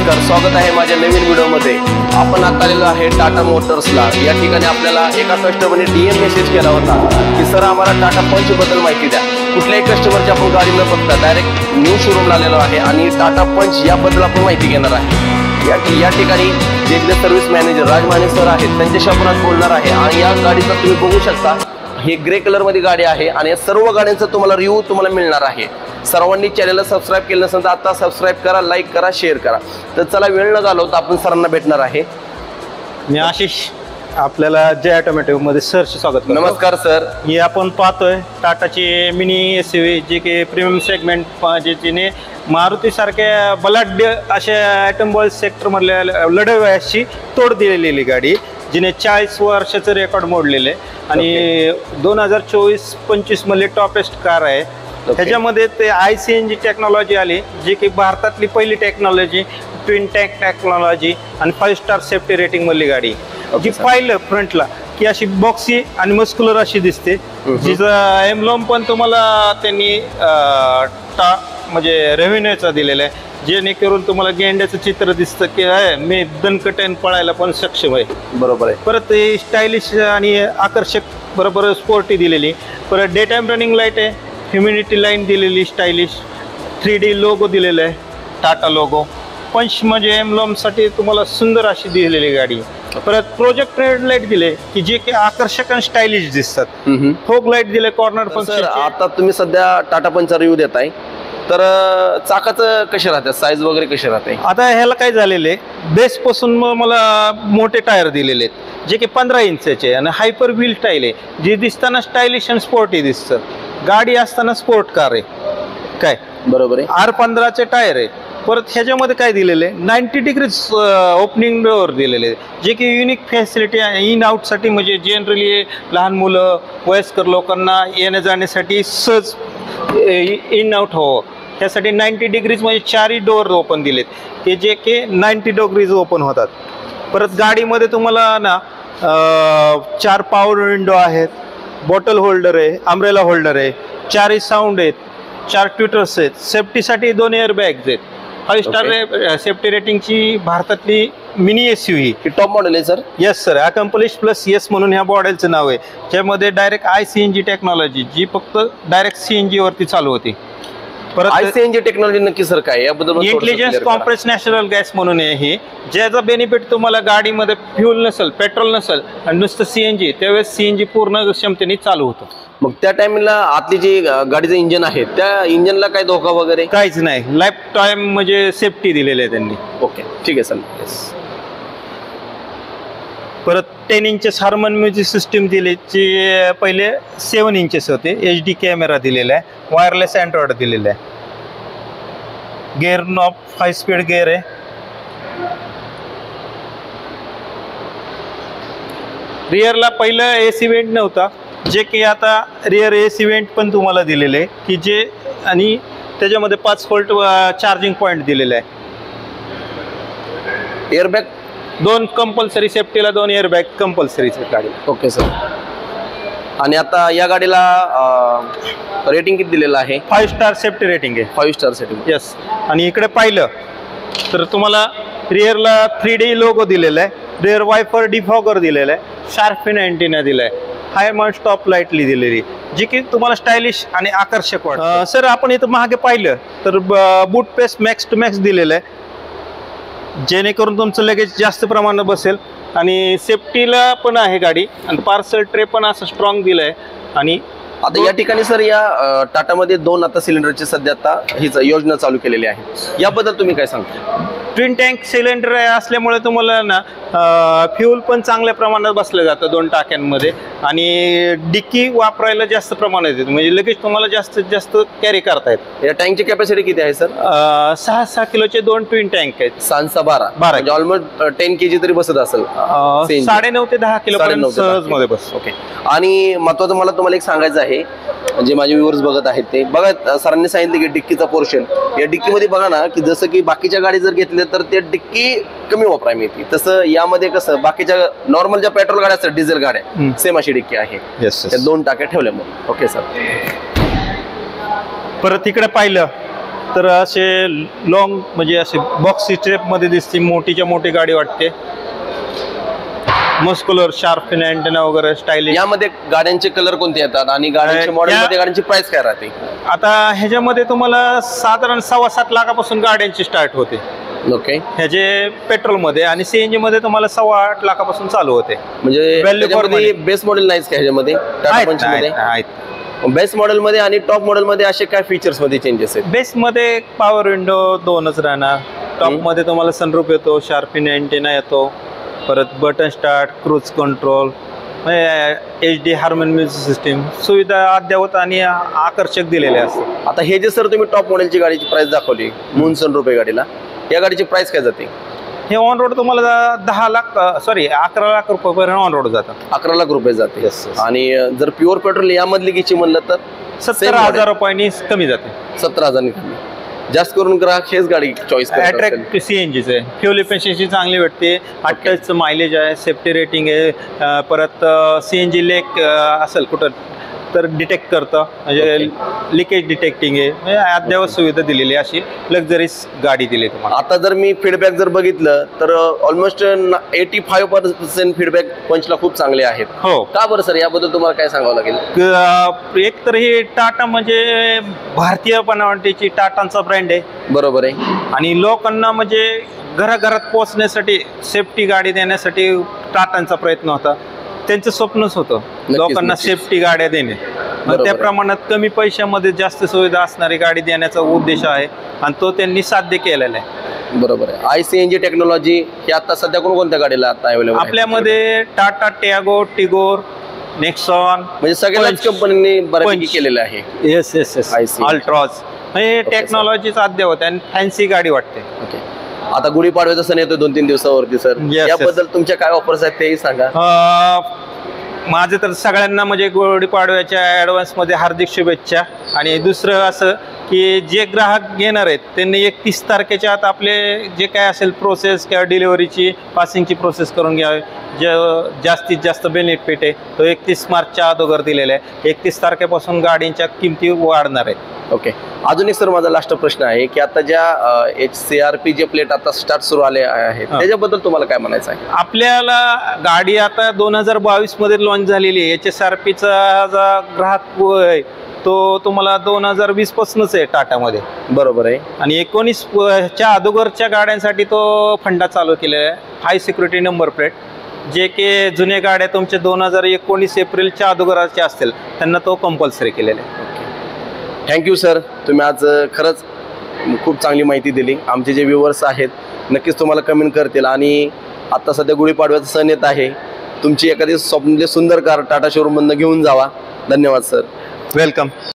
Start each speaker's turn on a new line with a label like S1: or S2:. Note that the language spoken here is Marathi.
S1: नमस्कार, स्वागत आहे माझ्या नवीन व्हिडिओमध्ये। आपण आता आलेलो आहे टाटा मोटर्सला। या ठिकाणी आपल्याला एका कस्टमरने डीएम मेसेज केला होता की सर आम्हाला टाटा पंच बद्दल माहिती द्या। कुठल्याही कस्टमरची आपण गाडी न बघता डायरेक्ट न्यू शोरूमला आलेलो आहे आणि टाटा पंच याबद्दल आपण माहिती घेणार आहे। या ठिकाणी जे सर्व्हिस मॅनेजर राजमाने सर आहेत त्यांच्याशी आपण आज बोलणार आहे। आणि या गाडीचा तुम्ही बघू शकता, हे ग्रे कलर मध्ये गाडी आहे आणि या सर्व गाड्यांचा तुम्हाला रिव्ह्यू तुम्हाला मिळणार आहे। सर्वांनी चॅनलला सबस्क्राइब केलं नसेल तर आता सबस्क्राइब करा, लाईक करा, शेअर करा। तर चला वेळ न घालवता आपण सरांना भेटणार आहे।
S2: मी आशिष, आपल्याला जय ऑटोमोटिव्ह मध्ये सरचे स्वागत करतो।
S1: नमस्कार सर।
S2: ही आपण पाहतोय टाटाची मिनी एसयूव्ही, जी की प्रीमियम सेगमेंट, जिने मारुती सारख्या बलाढ्य अशा ऑटोमोबाईल सेक्टर मधल्या लढवयाची तोड दिलेली गाडी, जिने 40 वर्षाचं रेकॉर्ड मोडलेले आणि 2024-25 मध्ये टॉपेस्ट कार आहे। ह्याच्यामध्ये ते ICNG टेक्नॉलॉजी आली, जी की भारतातली पहिली टेक्नॉलॉजी, ट्विन टँक टेक्नॉलॉजी आणि 5 स्टार सेफ्टी रेटिंग मधली गाडी। जी पाहिलं फ्रंटला की अशी बॉक्सी आणि मस्क्युलर अशी दिसते, जिचा एम्ब्लम पण तुम्हाला त्यांनी म्हणजे रेव्हेन्यूचा दिलेला आहे, जेणेकरून तुम्हाला गेंड्याचं चित्र दिसतं की मी दणकटन पळायला पण सक्षम आहे।
S1: बरोबर आहे।
S2: परत ते स्टायलिश आणि आकर्षक, बरोबर स्पोर्टी दिलेली। परत डे टाइम रनिंग लाईट आहे, ह्युमिनिटी लाईन दिलेली, स्टायलिश 3D लोगो दिलेला आहे, टाटा लोगो। पंच म्हणजे एम्ब्लमसाठी तुम्हाला सुंदर अशी दिलेली गाडी। परत प्रोजेक्ट रेड लाईट दिले की जे की आकर्षक आणि स्टायलिश दिसतात। फोग लाईट दिले कॉर्नर पण।
S1: सर आता तुम्ही सध्या टाटा पंचचा रिव्ह्यू देताय, तर चाकाचं कसे राहतात, साईज वगैरे कसे राहते?
S2: आता ह्याला काय झालेले, बेस पासून मला मोठे टायर दिलेले आहेत, जे की 15 इंचचे आणि हायपर व्हील टाईल आहे, जे दिसताना स्टायलिश आणि स्पोर्टी दिसतं। गाडी असताना स्पोर्ट कार आहे काय, बरोबर आहे। R15चे टायर आहे। परत ह्याच्यामध्ये काय दिलेले, 90 डिग्री ओपनिंग डोअर दिलेले, जे की युनिक फॅसिलिटी आहे इन आउटसाठी, म्हणजे जनरली लहान मुलं, वयस्कर लोकांना येण्या जाण्यासाठी सहज इन आउट हो, त्यासाठी 90 डिग्रीज म्हणजे 4ही डोअर ओपन दिलेत, की जे की 90 डिग्रीज ओपन होतात। परत गाडीमध्ये तुम्हाला ना 4 पॉवर विंडो आहेत, बॉटल होल्डर आहे, अम्ब्रेला होल्डर आहे, 4ही साऊंड आहेत, 4 ट्विटर्स आहेत, सेफ्टीसाठी 2 एअर बॅग्स आहेत। 5 स्टार सेफ्टी रेटिंगची भारतातली मिनी एसयूव्ही
S1: टॉप मॉडेल आहे sir.
S2: Yes sir, accomplish plus yes म्हणून ह्या मॉडेलचं नाव आहे, ज्यामध्ये डायरेक्ट ICNG टेक्नॉलॉजी, जी फक्त डायरेक्ट CNG वरती चालू होती। परत
S1: ICNG टेक्नॉलॉजी नक्की सर काय याबद्दल?
S2: इंटेलिजन्स कॉम्प्रेस नॅचरल गॅस म्हणून आहे ही, ज्याचा बेनिफिट तुम्हाला गाडीमध्ये फ्युल नसेल, पेट्रोल नसेल आणि नुसतं CNG, त्यावेळेस CNG पूर्ण क्षमतेने चालू होतं।
S1: मग त्या टाइमला आतली जी गाडीचं इंजन आहे त्या इंजनला काय धोका वगैरे?
S2: काहीच नाही, लाईफ टाइम म्हणजे सेफ्टी दिलेली आहे त्यांनी।
S1: ओके, ठीक आहे सर।
S2: परत 10 इंचेस हार्मन म्युझिक सिस्टीम दिली, जी पहिले 7 इंचेस होते। HD कॅमेरा दिलेला आहे, वायरलेस अँड्रॉइड दिलेला आहे, गिअर नॉब 5 स्पीड गिअर आहे। रिअरला पहिलं AC वेंट नव्हता, जे की आता रिअर AC वेंट पण तुम्हाला दिलेले आहे, की जे आणि त्याच्यामध्ये 5 व्होल्ट चार्जिंग पॉईंट दिलेला आहे।
S1: एअरबॅग
S2: 2 कंपल्सरी, सेफ्टीला 2 एअरबॅग कंपल्सरी गाडी।
S1: Okay sir. आणि आता या गाडीला रेटिंग किती दिलेलं आहे?
S2: 5 स्टार सेफ्टी रेटिंग आहे।
S1: 5 स्टार सेटिंग,
S2: येस। आणि इकडे पाहिलं तर तुम्हाला रिअरला 3D लोगो दिलेला आहे, रिअर वायपर डिफॉगर दिलेला आहे, शार्पिन अँटिना दिलाय, हाय माउंट स्टॉप लाईटली दिलेली, जी की तुम्हाला स्टायलिश आणि आकर्षक वाटतं। सर आपण इथं मागे पाहिलं तर बूट पेस मॅक्स टू मॅक्स दिलेलं आहे, जेणेकरून तुमचं लगेच जास्त प्रमाणात बसेल आणि सेफ्टीला पण आहे गाडी, आणि पार्सल ट्रे पण असं स्ट्रॉंग दिलंय। आणि
S1: आता या ठिकाणी सर या टाटामध्ये 2 आता सिलेंडरची सध्या आता हीच योजना चालू केलेली आहे, याबद्दल तुम्ही काय सांगता?
S2: ट्विन टँक सिलेंडर असल्यामुळे तुम्हाला ना फ्यूल पण चांगल्या प्रमाणात बसलं जातं 2 टाक्यांमध्ये, आणि डिक्की वापरायला जास्त प्रमाणात येते, म्हणजे लगेच तुम्हाला जास्तीत जास्त कॅरी करता येत।
S1: या टँकची कॅपॅसिटी किती आहे सर?
S2: 6 किलोचे 2 ट्विन टँक आहेत।
S1: 6 12 म्हणजे ऑलमोस्ट 10 kg तरी बसत असेल।
S2: 9.5 ते 10 किलो पर्यंत सहज मध्ये बस।
S1: ओके। आणि महत्वाचं मला तुम्हाला एक सांगायचं आहे, जे माझे व्ह्यूअर्स बघत आहेत ते बघा, सरांनी सांगितले की डिक्कीचा पोर्शन, या डिक्कीमध्ये बघा ना की जसं की बाकीच्या गाडी जर घेतल्या तर ते डिक्की कमी वापरायला मिळते, तसं यामध्ये कसं बाकीच्या नॉर्मल ज्या पेट्रोल गाड्या असतात, डिझेल गाड्या, सेम अशी डिक्की आहे। त्या 2 टाक्या ठेवल्या मग। Okay sir.
S2: परत इकडे पाहिलं तर असे लॉंग म्हणजे असे बॉक्स स्ट्रेपमध्ये दिसते, मोठीच्या मोठी गाडी वाटते. मस्कुलर शार्प अँटेना वगैरे स्टायलिश.
S1: यामध्ये गाड्यांचे कलर कोणते येतात आणि गाड्यांच्या मॉडेलमध्ये गाड्यांची प्राइस काय राहते?
S2: आता ह्याच्यामध्ये तुम्हाला साधारण 7.25 लाखापासून गाड्यांची स्टार्ट होते.
S1: ओके.
S2: ह्याचे पेट्रोलमध्ये आणि सीएनजी मध्ये तुम्हाला 8.25 लाखापासून चालू होते.
S1: म्हणजे बेस मॉडेल नाहीच का ह्याच्यामध्ये टाटा पंच मध्ये? बेस मॉडेल मध्ये आणि टॉप मॉडेल मध्ये असे काय फीचर्स मध्ये चेंजेस आहेत?
S2: बेस मध्ये पॉवर विंडो 2च राहणार. टॉप मध्ये तुम्हाला सनरूफ येतो, शार्प अँटेना येतो, परत button start, cruise control, HD Harman music system, सुविधा अद्ययावत आणि आकर्षक दिलेल्या असतात.
S1: आता हे जे सर तुम्ही टॉप मॉडेलची गाडीची प्राइस दाखवली, मून सनरूफ आहे गाडीला, या गाडीची प्राइस काय जाते?
S2: हे ऑन रोड तुम्हाला 11 लाख रुपयापर्यंत ऑन रोड जातात.
S1: 11 लाख रुपये जाते. आणि जर प्युअर पेट्रोल यामधली घ्यायची म्हणलं तर
S2: 17,000 रुपयांनी कमी जाते.
S1: 17,000 कमी. जास्त करून ग्राहक हेच गाडी चॉईस करतात.
S2: अट्रॅक्ट सीएनजीच आहे. फ्युल इफिशियन्सी चांगली भेटते, 28चं मायलेज आहे, सेफ्टी रेटिंग आहे, परत सीएनजी लेक असेल कुठं तर डिटेक्ट करतं, म्हणजे लिकेज डिटेक्टिंग आहे, म्हणजे अद्ययावत सुविधा दिलेली अशी लक्झरीज गाडी दिली तुम्हाला.
S1: आता जर मी फीडबॅक जर बघितलं तर ऑलमोस्ट 85% फीडबॅक पंचला खूप चांगले आहेत.
S2: हो.
S1: का बरं सर, याबद्दल तुम्हाला काय सांगावं लागेल?
S2: एक तर ही टाटा म्हणजे भारतीय बनावटीची टाटांचा ब्रँड आहे.
S1: बरोबर आहे.
S2: आणि लोकांना म्हणजे घराघरात पोहोचण्यासाठी सेफ्टी गाडी देण्यासाठी टाटांचा प्रयत्न होता. त्यांचं स्वप्नच होतं लोकांना सेफ्टी गाड्या देणे. त्या प्रमाणात कमी पैशामध्ये जास्त सुविधा असणारी गाडी देण्याचा उद्देश आहे आणि तो त्यांनी साध्य केलेला आहे.
S1: बरोबर आहे. ICNG टेक्नॉलॉजी ही आता सध्या कोणत्या गाडीला आता अवेलेबल आहे?
S2: आपल्यामध्ये टाटा टियागो, टिगोर, नेक्सॉन,
S1: म्हणजे सगळ्याच कंपनीने बऱ्यापैकी केलेलं आहे.
S2: येस अल्ट्रॉज. हे टेक्नॉलॉजीचा अद्ययावत आणि फॅन्सी गाडी वाटते.
S1: ओके. आता गुढीपाडव्याचा सण येतो 2-3 दिवसावरती सर, याबद्दल तुमच्या काय ऑफर्स आहेत तेही सांगा.
S2: माझे तर सगळ्यांना म्हणजे गुढीपाडव्याच्या ॲडव्हान्स मध्ये हार्दिक शुभेच्छा. आणि दुसरं असं की जे ग्राहक घेणार आहेत त्यांनी 31 तारखेच्या आत आपले जे काय असेल प्रोसेस किंवा डिलिव्हरीची पासिंगची प्रोसेस करून घ्यावी. जे जास्तीत जास्त बेनिफिट आहे तो 31 मार्चच्या अगोदर दिलेला आहे. 31 तारखेपासून गाडींच्या किमती वाढणार आहेत.
S1: ओके. अजून एक सर माझा लास्ट प्रश्न आहे की आता ज्या HCRP जे प्लेट आता स्टार्ट सुरू आले आहेत त्याच्याबद्दल तुम्हाला काय म्हणायचं आहे?
S2: आपल्याला गाडी आता 2022 मध्ये लॉन्च झालेली आहे. HSRPचा ग्राहक आहे तो तुम्हाला 2020 पासूनच आहे टाटामध्ये. बरोबर आहे. आणि 19च्या अगोदरच्या गाड्यांसाठी तो फंडा चालू केलेला आहे. हाय सिक्युरिटी नंबर प्लेट, जे की जुन्या गाड्या तुमच्या 2019 एप्रिलच्या अगोदरच्या असतील त्यांना तो कंपल्सरी केलेला आहे.
S1: थँक्यू सर, तुम्ही आज खरंच खूप चांगली माहिती दिली. आमचे जे व्ह्युअर्स आहेत नक्कीच तुम्हाला कमेंट करतील. आणि आता सध्या गुढीपाडव्याचा सण येत आहे, तुमची एखादी स्वप्नले सुंदर कार टाटा शोरूममधून घेऊन जावा. धन्यवाद सर.
S2: वेलकम.